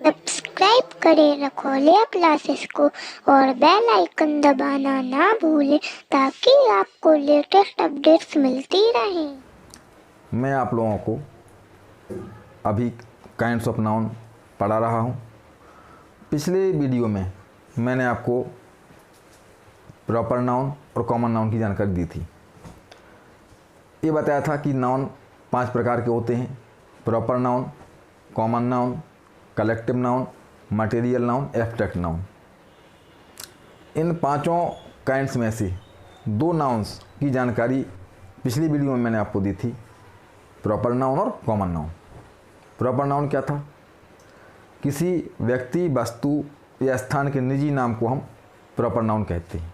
Subscribe करें रखोलिया classes को और बेल आइकन दबाना ना भूलें ताकि आपको लेटेस्ट अपडेट्स मिलती रहें। मैं आप लोगों को अभी काइंड्स ऑफ नाउन पढ़ा रहा हूँ। पिछले वीडियो में मैंने आपको प्रॉपर नाउन और कॉमन नाउन की जानकारी दी थी। ये बताया था कि नाउन 5 प्रकार के होते हैं: proper noun, common noun, collective noun, material noun, abstract noun. इन 5 काइंड्स में से 2 नाउन्स की जानकारी पिछली वीडियो में मैंने आपको दी थी, प्रॉपर नाउन और कॉमन नाउन। प्रॉपर नाउन क्या था? किसी व्यक्ति, वस्तु या स्थान के निजी नाम को हम प्रॉपर नाउन कहते हैं।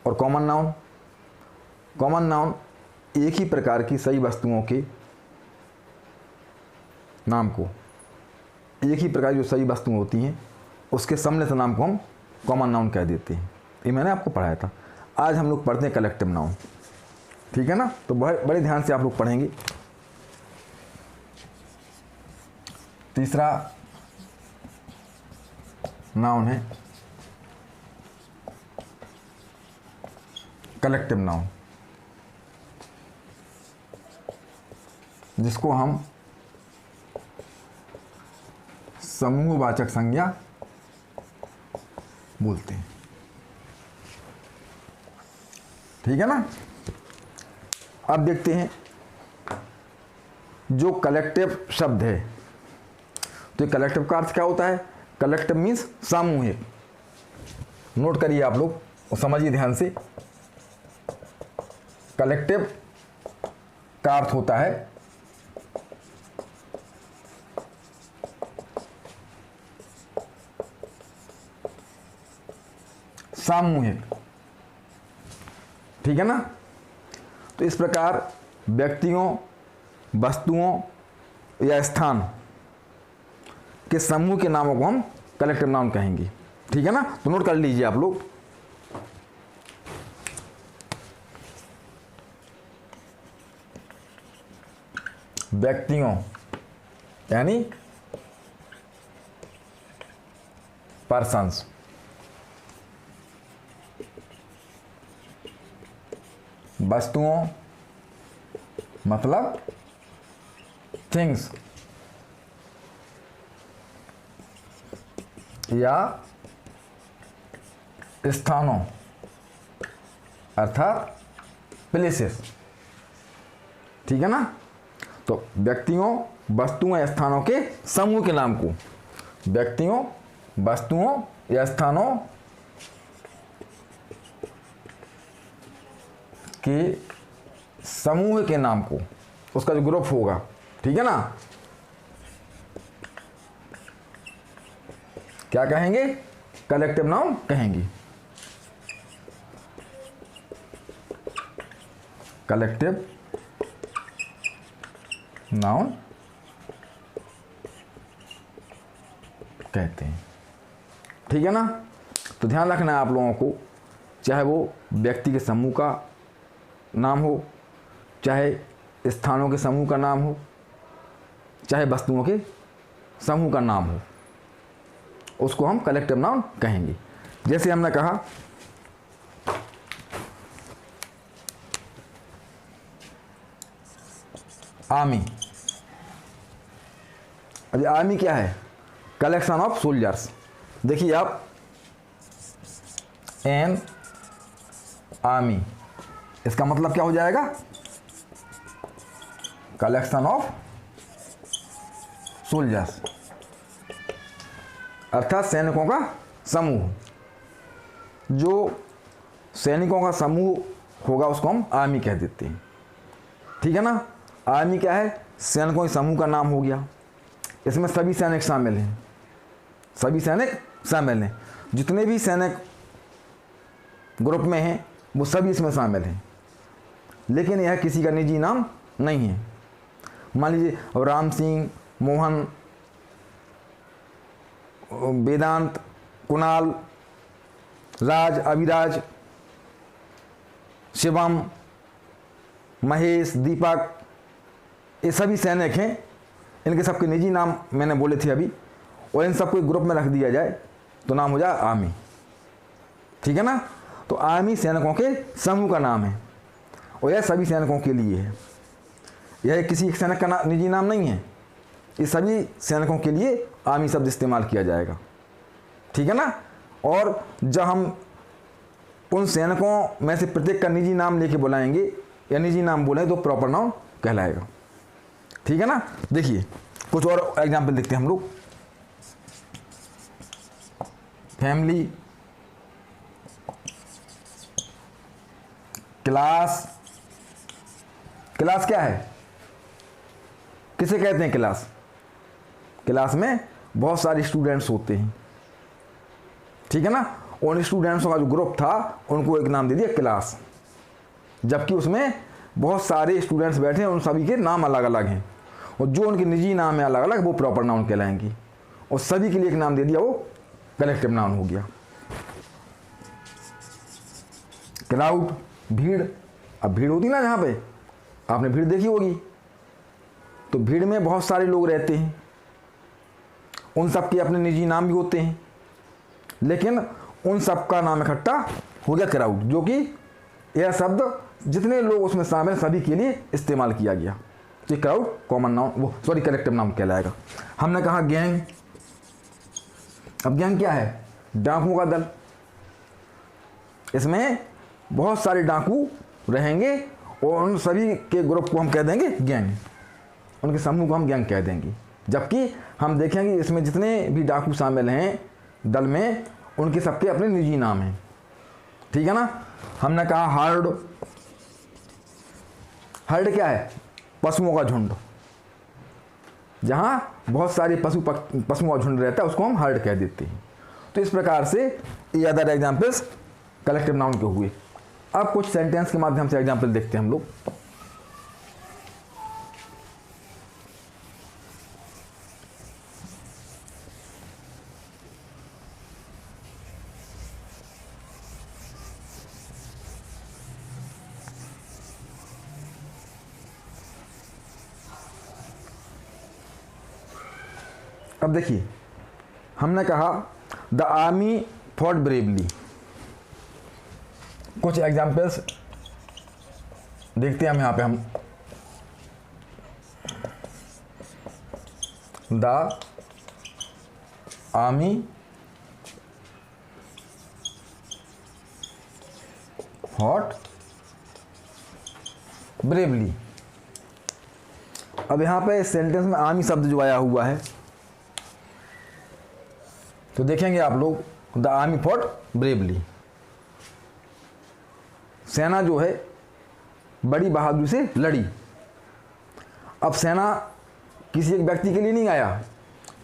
और कॉमन नाउन, कॉमन नाउन एक ही प्रकार की सही वस्तुओं के नाम को, एक ही प्रकार की जो सही वस्तुएं होती हैं उसके सम्मिलित नाम को हम कॉमन नाउन कह देते हैं। ये मैंने आपको पढ़ाया था। आज हम लोग पढ़ते हैं कलेक्टिव नाउन, ठीक है ना? तो बड़े ध्यान से आप लोग पढ़ेंगे। तीसरा नाउन है कलेक्टिव नाउन, जिसको हम समूहवाचक संज्ञा बोलते हैं, ठीक है ना? अब देखते हैं जो कलेक्टिव शब्द है, तो कलेक्टिव का अर्थ क्या होता है? कलेक्टिव मीन्स सामूहिक। नोट करिए आप लोग और समझिए ध्यान से। कलेक्टिव का अर्थ होता है सामूहिक, ठीक है ना? तो इस प्रकार व्यक्तियों, वस्तुओं या स्थान के समूह के नामों को हम कलेक्टिव नाउन कहेंगे, ठीक है ना? तो नोट कर लीजिए आप लोग। व्यक्तियों यानी पर्सन्स, वस्तुओं मतलब थिंग्स, या स्थानों अर्थात प्लेसेस, ठीक है ना? तो व्यक्तियों, वस्तुओं या स्थानों के समूह के नाम को, व्यक्तियों, वस्तुओं या स्थानों के समूह के नाम को, उसका जो ग्रुप होगा, ठीक है ना, क्या कहेंगे? कलेक्टिव नाउन कहेंगे। कलेक्टिव नाउन कहते हैं, ठीक है ना? तो ध्यान रखना है आप लोगों को, चाहे वो व्यक्ति के समूह का नाम हो, चाहे स्थानों के समूह का नाम हो, चाहे वस्तुओं के समूह का नाम हो, उसको हम कलेक्टिव नाउन कहेंगे। जैसे हमने कहा आर्मी। अब आर्मी क्या है? Collection of soldiers. देखिए आप, एन आर्मी, इसका मतलब क्या हो जाएगा? कलेक्शन ऑफ सोल्जर्स अर्थात सैनिकों का समूह। जो सैनिकों का समूह होगा उसको हम आर्मी कह देते हैं, ठीक है ना? आर्मी क्या है? सैनिकों के समूह का नाम हो गया। इसमें सभी सैनिक शामिल हैं, सभी सैनिक शामिल हैं। जितने भी सैनिक ग्रुप में हैं वो सभी इसमें शामिल हैं, लेकिन यह किसी का निजी नाम नहीं है। मान लीजिए राम सिंह, मोहन, वेदांत, कुणाल, राज, अभिराज, शिवम, महेश, दीपक, ये सभी सैनिक हैं, इनके सबके निजी नाम मैंने बोले थे अभी, और इन सबको एक ग्रुप में रख दिया जाए तो नाम हो जाए आर्मी। ठीक है ना। तो आर्मी सैनिकों के समूह का नाम है और यह सभी सैनिकों के लिए है। यह किसी एक सैनिक का निजी नाम नहीं है, ये सभी सैनिकों के लिए आर्मी शब्द इस्तेमाल किया जाएगा। ठीक है ना। और जब हम उन सैनिकों में से प्रत्येक का निजी नाम लेके बुलाएंगे या निजी नाम बोलें तो प्रॉपर नाउन कहलाएगा। ठीक है ना। देखिए कुछ और एग्जाम्पल देखते हैं हम लोग। Family, class. क्लास क्या है, किसे कहते हैं क्लास? क्लास में बहुत सारे स्टूडेंट्स होते हैं। ठीक है ना। उन स्टूडेंट्सों का जो ग्रुप था उनको एक नाम दे दिया क्लास, जबकि उसमें बहुत सारे स्टूडेंट्स बैठे हैं, उन सभी के नाम अलग अलग हैं और जो उनके निजी नाम है अलग अलग, वो प्रॉपर नाउन कहलाएंगी। और सभी के लिए एक नाम दे दिया, वो कलेक्टिव नाउन हो गया। क्राउड, भीड़। अब भीड़ होती ना, जहाँ पे आपने भीड़ देखी होगी, तो भीड़ में बहुत सारे लोग रहते हैं, उन सब के अपने निजी नाम भी होते हैं, लेकिन उन सब का नाम इकट्ठा हो गया क्राउड, जो कि यह शब्द जितने लोग उसमें शामिल सभी के लिए इस्तेमाल किया गया। तो crowd common noun, collective noun कहलाएगा। हमने कहा गैंग। अब गैंग क्या है? डाकुओं का दल। इसमें बहुत सारे डाकू रहेंगे और उन सभी के ग्रुप को हम कह देंगे गैंग, उनके समूह को हम गैंग कह देंगे। जबकि हम देखेंगे इसमें जितने भी डाकू शामिल हैं दल में, उनके सबके अपने निजी नाम हैं। ठीक है ना। हमने कहा हर्ड। हर्ड क्या है? पशुओं का झुंड। जहाँ बहुत सारे पशुओं का झुंड रहता है उसको हम हर्ड कह देते हैं। तो इस प्रकार से ये अदर एग्जाम्पल्स कलेक्टिव नाउन के हुए। अब कुछ सेंटेंस के माध्यम से एग्जाम्पल देखते हैं हम लोग। अब देखिए, हमने कहा द आर्मी फॉट ब्रेवली। कुछ एग्जाम्पल्स देखते हैं हम यहाँ पे। हम द आर्मी फॉट ब्रेवली। अब यहाँ पे सेंटेंस में आर्मी शब्द जो आया हुआ है, तो देखेंगे आप लोग द आर्मी फॉट ब्रेवली। सेना जो है बड़ी बहादुरी से लड़ी। अब सेना किसी एक व्यक्ति के लिए नहीं आया,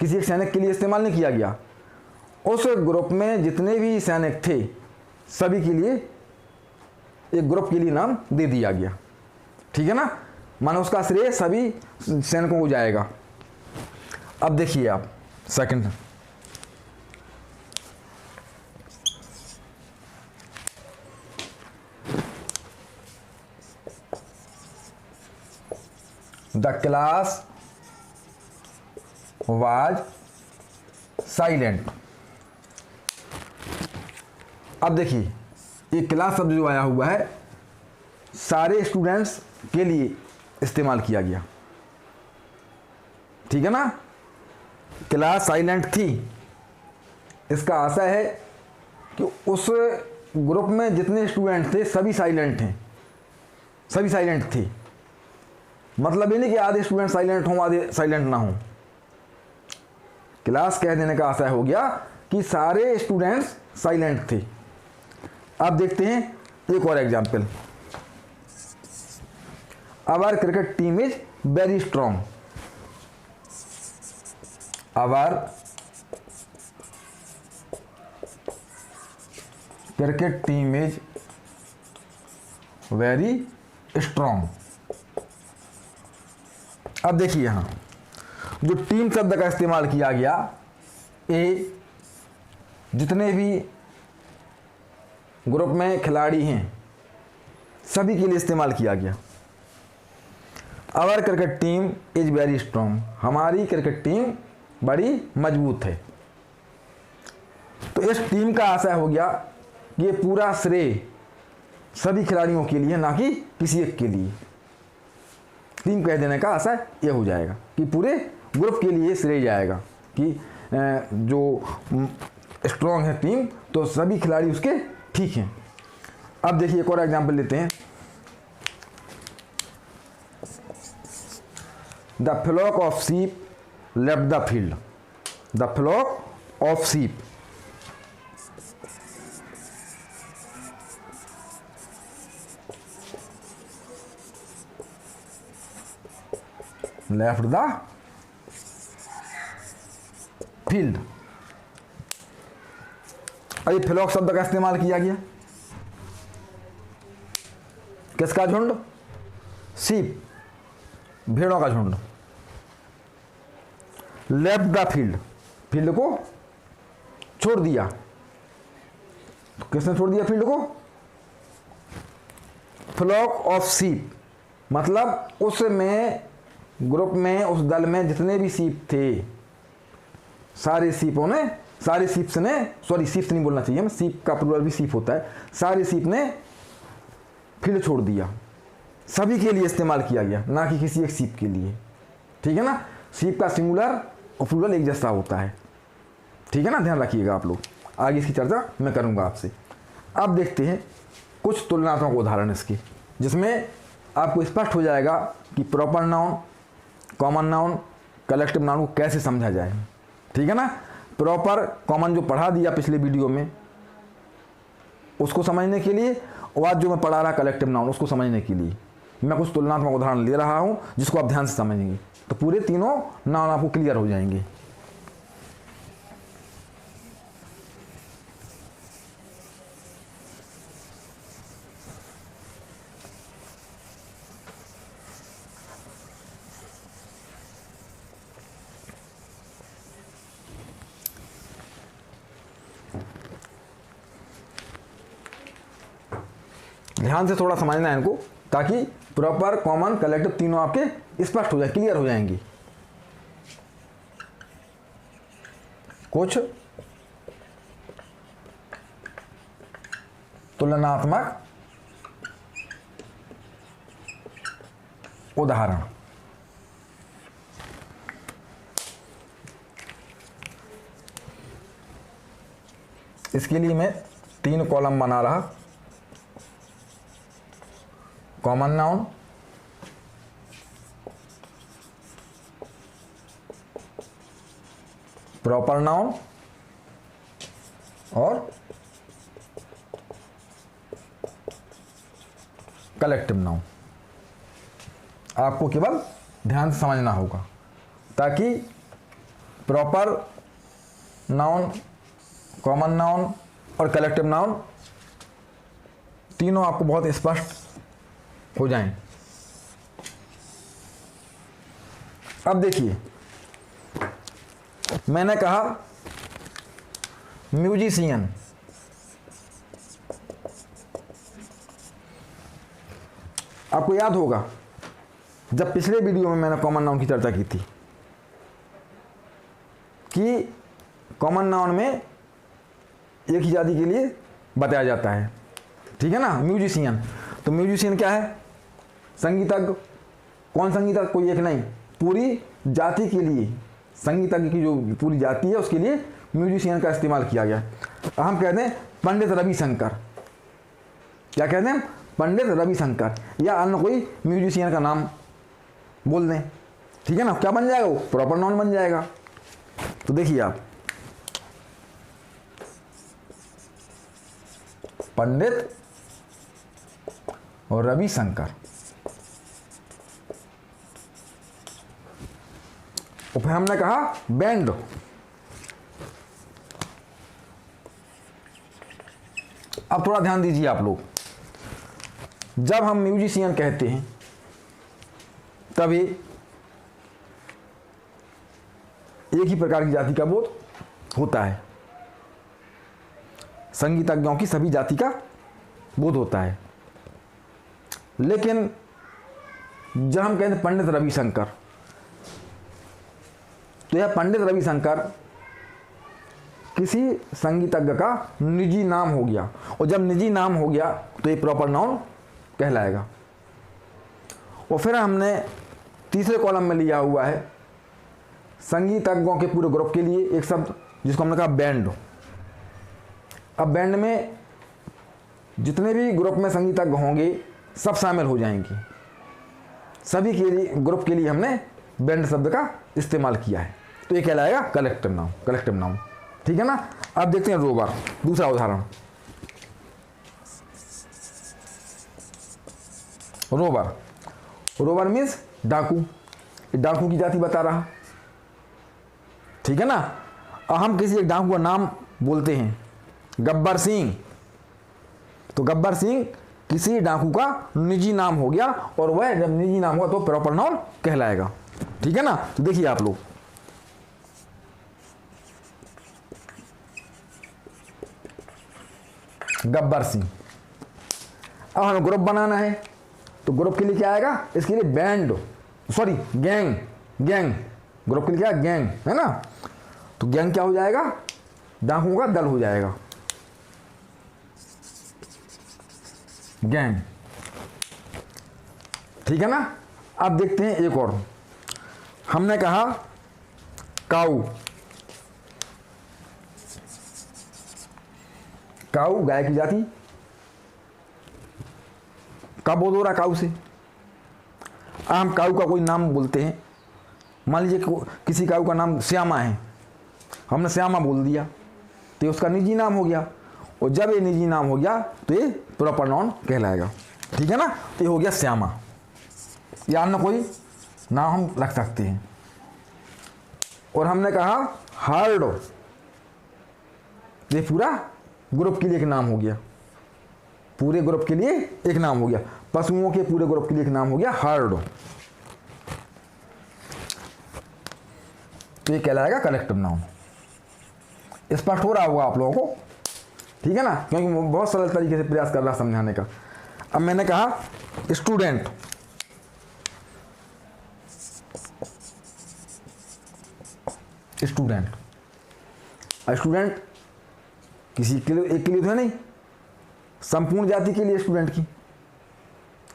किसी एक सैनिक के लिए इस्तेमाल नहीं किया गया। उस ग्रुप में जितने भी सैनिक थे सभी के लिए एक ग्रुप के लिए नाम दे दिया गया। ठीक है ना। मानो उसका श्रेय सभी सैनिकों को जाएगा। अब देखिए आप second, the class was silent. अब देखिए, ये क्लास शब्द जो आया हुआ है सारे स्टूडेंट्स के लिए इस्तेमाल किया गया। ठीक है ना। क्लास साइलेंट थी, इसका आशय है कि उस ग्रुप में जितने स्टूडेंट थे सभी साइलेंट हैं, सभी साइलेंट थे। मतलब ये नहीं कि आधे स्टूडेंट साइलेंट हों आधे साइलेंट ना हों। क्लास कह देने का आशय हो गया कि सारे स्टूडेंट्स साइलेंट थे। अब देखते हैं एक और example. Our cricket team is very strong. Our cricket team is very strong. अब देखिए यहां जो टीम शब्द का इस्तेमाल किया गया, ये जितने भी ग्रुप में खिलाड़ी हैं सभी के लिए इस्तेमाल किया गया। Our cricket team is very strong, हमारी क्रिकेट टीम बड़ी मजबूत है। तो इस टीम का आशय हो गया कि ये पूरा श्रेय सभी खिलाड़ियों के लिए, ना कि किसी एक के लिए। टीम कह देने का आशय ये हो जाएगा कि पूरे ग्रुप के लिए श्रेय जाएगा कि जो स्ट्रॉन्ग है टीम, तो सभी खिलाड़ी उसके ठीक हैं। अब देखिए एक और एग्जांपल लेते हैं। The flock of sheep left the field, the flock of sheep, left the field. अभी फ्लॉक शब्द का इस्तेमाल किया गया, किसका झुंड? शीप, भेड़ों का झुंड। लेफ्ट द फील्ड, फील्ड को छोड़ दिया। तो किसने छोड़ दिया फील्ड को? फ्लॉक ऑफ शीप, मतलब उसमें ग्रुप में, उस दल में जितने भी शीप थे, सारे शीपों ने, सारे शीप्स ने, सॉरी शीप्स नहीं बोलना चाहिए, शीप का प्लूरल भी शीप होता है, सारे शीप ने फील्ड छोड़ दिया। सभी के लिए इस्तेमाल किया गया, ना कि किसी एक शीप के लिए। ठीक है ना, शीप का सिंगुलर और प्लूरल एक जैसा होता है। ठीक है ना, ध्यान रखिएगा आप लोग। आगे इसकी चर्चा मैं करूंगा आपसे। अब देखते हैं कुछ तुलनात्मक उदाहरण इसके, जिसमें आपको स्पष्ट हो जाएगा कि proper noun, common noun, collective noun को कैसे समझा जाए। ठीक है ना, प्रॉपर कॉमन जो पढ़ा दिया पिछले वीडियो में उसको समझने के लिए, और आज जो मैं पढ़ा रहा कलेक्टिव नाउन उसको समझने के लिए मैं कुछ तुलनात्मक उदाहरण ले रहा हूं, जिसको आप ध्यान से समझेंगे तो पूरे तीनों नाउन आपको क्लियर हो जाएंगे। ध्यान से थोड़ा समझना है इनको, ताकि प्रॉपर कॉमन कलेक्टिव तीनों आपके स्पष्ट हो जाए, क्लियर हो जाएंगे। कुछ तुलनात्मक उदाहरण। इसके लिए मैं 3 कॉलम बना रहा। कॉमन नाउन, प्रॉपर नाउन और कलेक्टिव नाउन। आपको केवल ध्यान से समझना होगा, ताकि प्रॉपर नाउन, कॉमन नाउन और कलेक्टिव नाउन तीनों आपको बहुत स्पष्ट हो जाएं। अब देखिए, मैंने कहा म्यूजिशियन, आपको याद होगा जब पिछले वीडियो में मैंने कॉमन नाउन की चर्चा की थी कि कॉमन नाउन में एक ही जाति के लिए बताया जाता है। ठीक है ना, म्यूजिशियन। तो म्यूजिशियन क्या है? संगीतज्ञ। कौन संगीतज्ञ? कोई एक नहीं, पूरी जाति के लिए, संगीतज्ञ की जो पूरी जाति है उसके लिए म्यूजिशियन का इस्तेमाल किया गया। हम कहते हैं पंडित रविशंकर। क्या कहते हैं? पंडित रविशंकर, या अन्य कोई म्यूजिशियन का नाम बोल दें। ठीक है ना, क्या बन जाएगा? वो प्रॉपर नाउन बन जाएगा। तो देखिए आप, पंडित और रविशंकर। और फिर हमने कहा बैंड। अब थोड़ा ध्यान दीजिए आप लोग, जब हम म्यूजिशियन कहते हैं तभी एक ही प्रकार की जाति का बोध होता है, संगीतज्ञों की सभी जाति का बोध होता है। लेकिन जब हम कहते हैं पंडित रविशंकर, तो यह पंडित रविशंकर किसी संगीतज्ञ का निजी नाम हो गया, और जब निजी नाम हो गया तो ये प्रॉपर नाउन कहलाएगा। और फिर हमने तीसरे कॉलम में लिया हुआ है संगीतज्ञों के पूरे ग्रुप के लिए एक शब्द जिसको हमने कहा बैंड। अब बैंड में जितने भी ग्रुप में संगीतज्ञ होंगे सब शामिल हो जाएंगे, सभी के लिए ग्रुप के लिए हमने बैंड शब्द का इस्तेमाल किया है, तो ये कहलाएगा कलेक्टिव नाउन, कलेक्टिव नाउन। ठीक है ना। अब देखते हैं रोवर, दूसरा उदाहरण। रोवर, रोवर मीन्स डाकू, डाकू की जाति बता रहा। ठीक है ना। अब हम किसी एक डाकू का नाम बोलते हैं गब्बर सिंह, तो गब्बर सिंह किसी डाकू का निजी नाम हो गया, और वह जब निजी नाम हुआ तो प्रॉपर नाउन कहलाएगा। ठीक है ना। तो देखिए आप लोग, गब्बर सिंह। अब हमें ग्रुप बनाना है, तो ग्रुप के लिए क्या आएगा, इसके लिए band, sorry gang, gang group के लिए क्या, गैंग है ना। तो गैंग क्या हो जाएगा, डाकुओं का दल हो जाएगा, गैंग। ठीक है ना। अब देखते हैं एक और, हमने कहा काऊ, काऊ गाय की जाति, का बोध हो रहा काऊ से। हम काऊ का कोई नाम बोलते हैं, मान लीजिए किसी काऊ का नाम श्यामा है, हमने श्यामा बोल दिया तो ये उसका निजी नाम हो गया, और जब ये निजी नाम हो गया तो ये प्रॉपर नाउन कहलाएगा। ठीक है ना। तो ये हो गया श्यामा, या अन्य कोई नाम हम रख सकते हैं। और हमने कहा हार्ड, ये पूरा ग्रुप के लिए एक नाम हो गया, पूरे ग्रुप के लिए एक नाम हो गया, पशुओं के पूरे ग्रुप के लिए एक नाम हो गया हार्ड, तो ये कहलाएगा कलेक्टिव नाउन। स्पष्ट हो रहा होगा आप लोगों को। ठीक है ना, क्योंकि मैं बहुत सरल तरीके से प्रयास कर रहा समझाने का। अब मैंने कहा स्टूडेंट, स्टूडेंट, स्टूडेंट किसी के लिए एक के लिए तो है नहीं, संपूर्ण जाति के लिए स्टूडेंट की,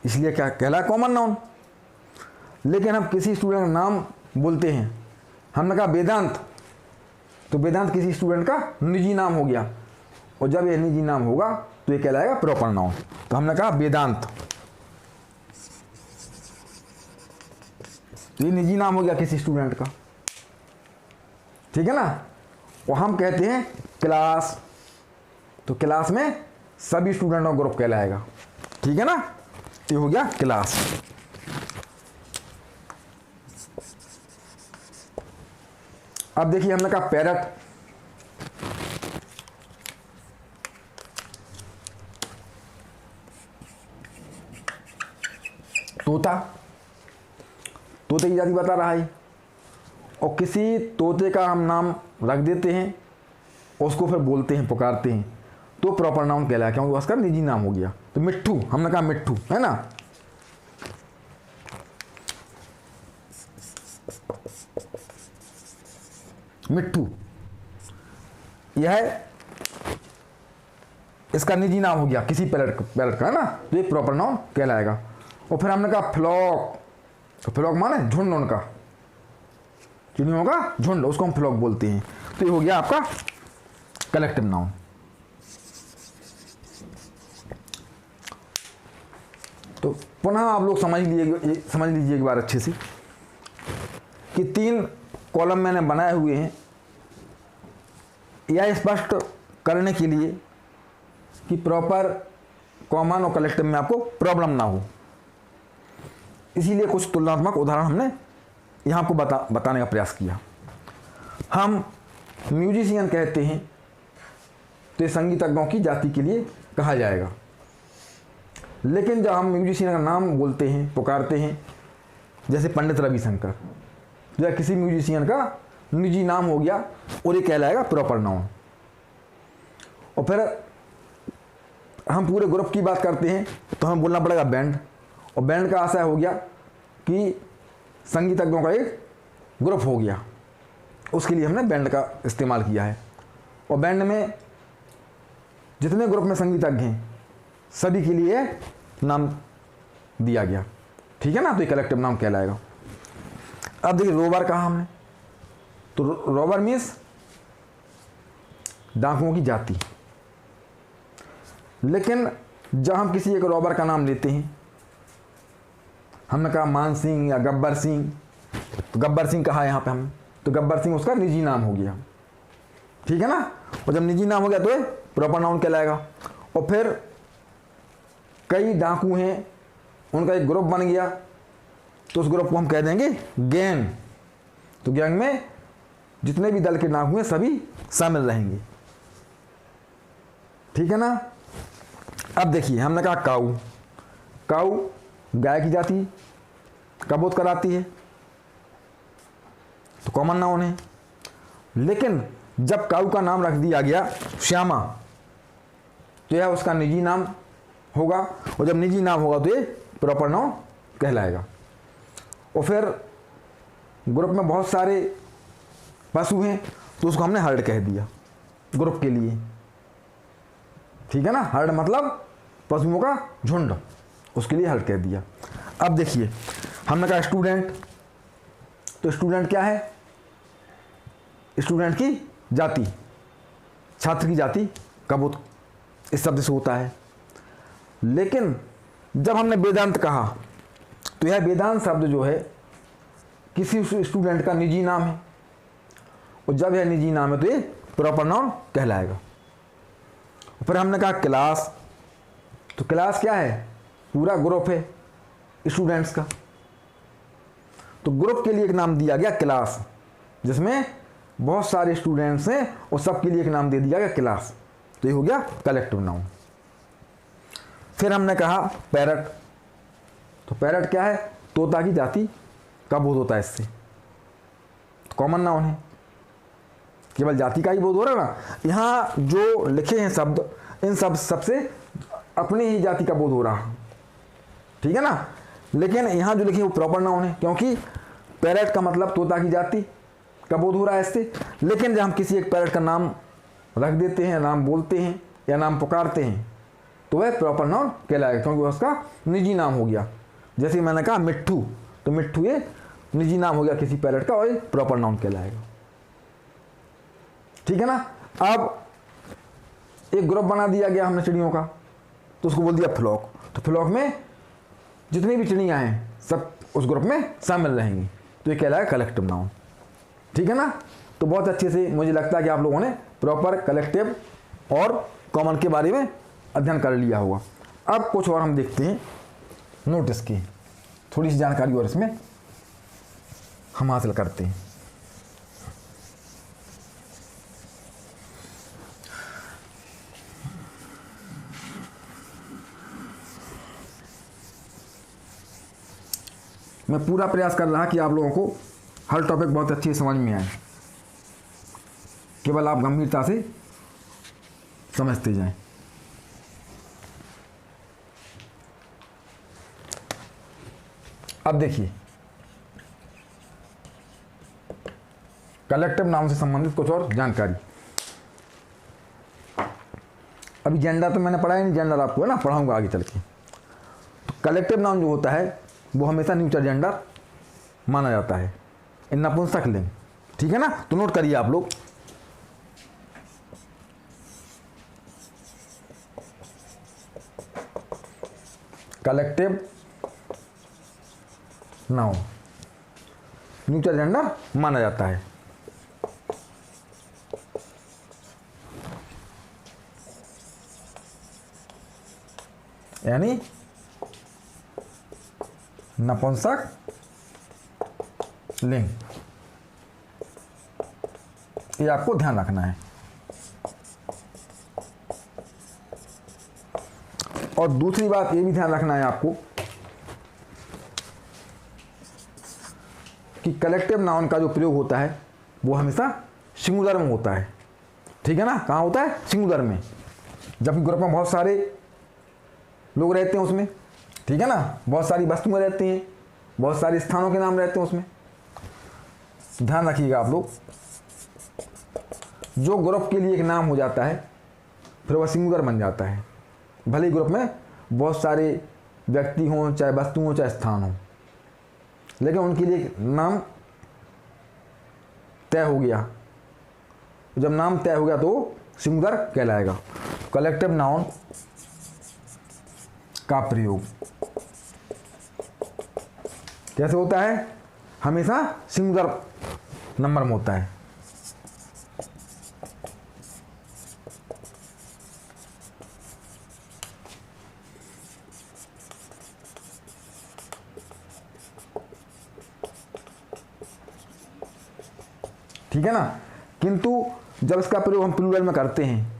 इसलिए क्या कहला कॉमन नाउन। लेकिन हम किसी स्टूडेंट का नाम बोलते हैं, हमने कहा वेदांत, तो वेदांत किसी स्टूडेंट का निजी नाम हो गया, और जब यह निजी नाम होगा तो ये कहलाएगा प्रॉपर नाउन। तो हमने कहा वेदांत, ये निजी नाम हो गया किसी स्टूडेंट का। ठीक है ना। और हम कहते हैं क्लास, तो क्लास में सभी स्टूडेंटों का ग्रुप कहलाएगा। ठीक है ना। तो ये हो गया क्लास। अब देखिए हमने कहा पैरट, तोता, तोते की जाति बता रहा है, और किसी तोते का हम नाम रख देते हैं, उसको फिर बोलते हैं, पुकारते हैं, तो प्रॉपर नाउन कहलाया, क्योंकि उसका निजी नाम हो गया। तो मिट्ठू, हमने कहा मिट्ठू है ना। मिट्ठू यह इसका निजी नाम हो गया किसी पैरट का है ना, तो ये प्रॉपर नाउन कहलाएगा। और फिर हमने कहा फ्लॉक, तो फ्लॉक माने झुंड, उनका चिड़ियों का झुंड, उसको हम फ्लॉक बोलते हैं। तो ये हो गया आपका कलेक्टिव नाउन। तो पुनः आप लोग समझ लीजिए एक बार अच्छे से कि 3 कॉलम मैंने बनाए हुए हैं, यह स्पष्ट करने के लिए कि प्रॉपर कॉमन और कलेक्टिव में आपको प्रॉब्लम ना हो, इसीलिए कुछ तुलनात्मक उदाहरण हमने यहाँ आपको बताने का प्रयास किया। हम म्यूजिशियन कहते हैं तो ये संगीतज्ञों की जाति के लिए कहा जाएगा, लेकिन जब हम म्यूजिशियन का नाम बोलते हैं, पुकारते हैं, जैसे पंडित रविशंकर, जो किसी म्यूजिशियन का निजी नाम हो गया और ये कहलाएगा प्रॉपर नाउन। और फिर हम पूरे ग्रुप की बात करते हैं तो हमें बोलना पड़ेगा बैंड, और बैंड का आशय हो गया कि संगीतज्ञों का एक ग्रुप हो गया, उसके लिए हमने बैंड का इस्तेमाल किया है। और बैंड में जितने ग्रुप में संगीतज्ञ हैं सभी के लिए नाम दिया गया, ठीक है ना। तो ये कलेक्टिव नाउन कहलाएगा। अब देखिए रोवर कहा हमने, तो रोवर मीन्स डाकुओं की जाति। लेकिन जब हम किसी एक रोवर का नाम लेते हैं, हमने कहा मान सिंह या गब्बर सिंह, तो गब्बर सिंह कहा यहाँ पे हम, तो गब्बर सिंह उसका निजी नाम हो गया, ठीक है ना। और जब निजी नाम हो गया तो ये प्रॉपर नाउन कहलाएगा। और फिर कई डाकू हैं, उनका एक ग्रुप बन गया, तो उस ग्रुप को हम कह देंगे गैंग। तो गैंग में जितने भी दल के डाकू हैं सभी शामिल रहेंगे, ठीक है ना। अब देखिए हमने कहा काऊ, काऊ गाय की जाति का बोध कराती है, तो कॉमन नाउन है। लेकिन जब काऊ का नाम रख दिया गया श्यामा, तो यह उसका निजी नाम होगा, और जब निजी नाम होगा तो ये प्रॉपर नाउन कहलाएगा। और फिर ग्रुप में बहुत सारे पशु हैं, तो उसको हमने हर्ड कह दिया ग्रुप के लिए, ठीक है ना। हर्ड मतलब पशुओं का झुंड, उसके लिए हर्ड कह दिया। अब देखिए हमने कहा स्टूडेंट, तो स्टूडेंट क्या है, स्टूडेंट की जाति, छात्र की जाति का बोध इस शब्द से होता है। लेकिन जब हमने वेदांत कहा, तो यह वेदांत शब्द जो है किसी स्टूडेंट का निजी नाम है, और जब यह निजी नाम है तो ये प्रॉपर नाउन कहलाएगा। फिर हमने कहा क्लास, तो क्लास क्या है, पूरा ग्रुप है स्टूडेंट्स का, तो ग्रुप के लिए एक नाम दिया गया क्लास, जिसमें बहुत सारे स्टूडेंट्स हैं और सबके लिए एक नाम दे दिया गया क्लास, तो ये हो गया कलेक्टिव नाउन। फिर हमने कहा पैरट, तो पैरट क्या है, तोता की जाति का बोध होता है इससे, तो कॉमन नाउन है, केवल जाति का ही बोध हो रहा है ना। यहाँ जो लिखे हैं शब्द, इन सबसे अपनी ही जाति का बोध हो रहा है, ठीक है ना। लेकिन यहाँ जो लिखे वो प्रॉपर नाउन है, क्योंकि पैरट का मतलब तोता की जाति का बोध हो रहा है इससे। लेकिन जब हम किसी एक पैरट का नाम रख देते हैं, नाम बोलते हैं या नाम पुकारते हैं, तो वह प्रॉपर नाउन कहलाएगा, क्योंकि वह उसका निजी नाम हो गया। जैसे मैंने कहा मिट्ठू, तो मिट्ठू ये निजी नाम हो गया किसी पैरट का, और ये प्रॉपर नाउन कहलाएगा, ठीक है ना। अब एक ग्रुप बना दिया गया हमने चिड़ियों का, तो उसको बोल दिया फ्लॉक, तो फ्लॉक में जितनी भी चिड़ियाँ हैं सब उस ग्रुप में शामिल रहेंगी, तो ये कहलाएगा कलेक्टिव नाउन, ठीक है ना। तो बहुत अच्छे से मुझे लगता है कि आप लोगों ने प्रॉपर कलेक्टिव और कॉमन के बारे में अध्ययन कर लिया होगा। अब कुछ और हम देखते हैं नोटिस की, थोड़ी सी जानकारी और इसमें हम हासिल करते हैं। मैं पूरा प्रयास कर रहा कि आप लोगों को हर टॉपिक बहुत अच्छे से समझ में आए, केवल आप गंभीरता से समझते जाएं। अब देखिए कलेक्टिव नाउन से संबंधित कुछ और जानकारी। अभी जेंडर तो मैंने पढ़ा ही नहीं, जेंडर आपको है ना पढ़ाऊंगा आगे चल के। तो कलेक्टिव नाउन जो होता है वो हमेशा न्यूट्रल जेंडर माना जाता है, इन नपुंसक लिंग, ठीक है ना। तो नोट करिए आप लोग, कलेक्टिव नाउन न्यूट्रल जेंडर माना जाता है। यानी नपुंसक लिंग, ये आपको ध्यान रखना है। और दूसरी बात ये भी ध्यान रखना है आपको कि कलेक्टिव नाउन का जो प्रयोग होता है वो हमेशा सिंगुलर में होता है, ठीक है ना। कहाँ होता है, सिंगुलर में, जबकि ग्रुप में बहुत सारे लोग रहते हैं उसमें, ठीक है ना, बहुत सारी वस्तुएं रहती हैं, बहुत सारे स्थानों के नाम रहते हैं उसमें। ध्यान रखिएगा आप लोग, जो ग्रुप के लिए एक नाम हो जाता है फिर वह सिंगुलर बन जाता है, भले ही ग्रुप में बहुत सारे व्यक्ति हों, चाहे वस्तु हों, चाहे स्थान हो, लेकिन उनके लिए एक नाम तय हो गया। जब नाम तय हो गया तो सिंगुलर कहलाएगा। कलेक्टिव नाउन का प्रयोग कैसे होता है? हमेशा सिंगुलर नंबर में होता है। ठीक है ना? किंतु जब इसका प्रयोग हम प्लूरल में करते हैं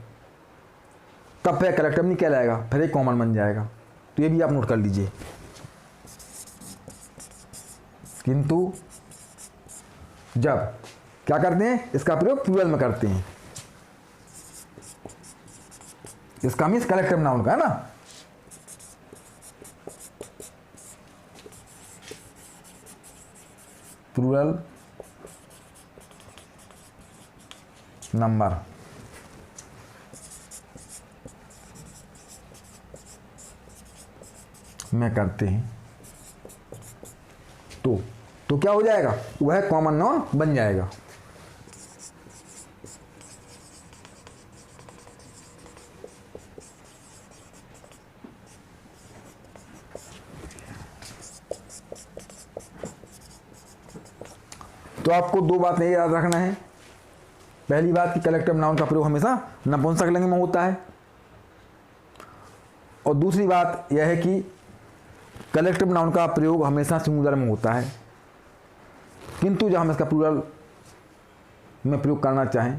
तब फिर कलेक्टिव नहीं कहलाएगा, फिर एक कॉमन बन जाएगा। तो ये भी आप नोट कर लीजिए। किंतु जब क्या करते हैं, इसका प्रयोग प्लूरल में करते हैं, इसका मीन्स कलेक्टिव नाउन का, है ना? प्लूरल नंबर में करते हैं तो क्या हो जाएगा? वह कॉमन नाउन बन जाएगा। तो आपको दो बातें याद रखना है। पहली बात कि कलेक्टिव नाउन का प्रयोग हमेशा नपुंसकलिंग में होता है, और दूसरी बात यह है कि कलेक्टिव नाउन का प्रयोग हमेशा सिंगुलर में होता है, किंतु जब हम इसका प्लूरल में प्रयोग करना चाहें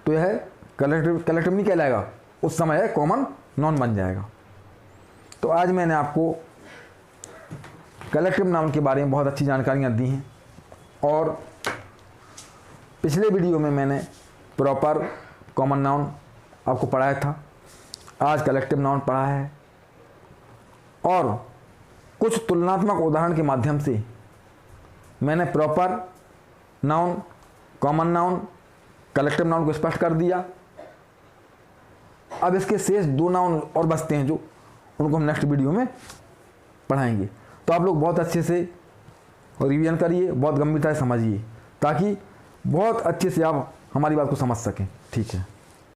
तो यह कलेक्टिव नहीं कहलाएगा, उस समय यह कॉमन नाउन बन जाएगा। तो आज मैंने आपको कलेक्टिव नाउन के बारे में बहुत अच्छी जानकारियाँ दी हैं, और पिछले वीडियो में मैंने प्रॉपर कॉमन नाउन आपको पढ़ाया था, आज कलेक्टिव नाउन पढ़ा है, और कुछ तुलनात्मक उदाहरण के माध्यम से मैंने proper noun, common noun, collective noun को स्पष्ट कर दिया। अब इसके शेष दो नाउन और बचते हैं जो उनको हम नेक्स्ट वीडियो में पढ़ाएंगे। तो आप लोग बहुत अच्छे से रिवीजन करिए, बहुत गंभीरता से समझिए, ताकि बहुत अच्छे से आप हमारी बात को समझ सकें। ठीक है।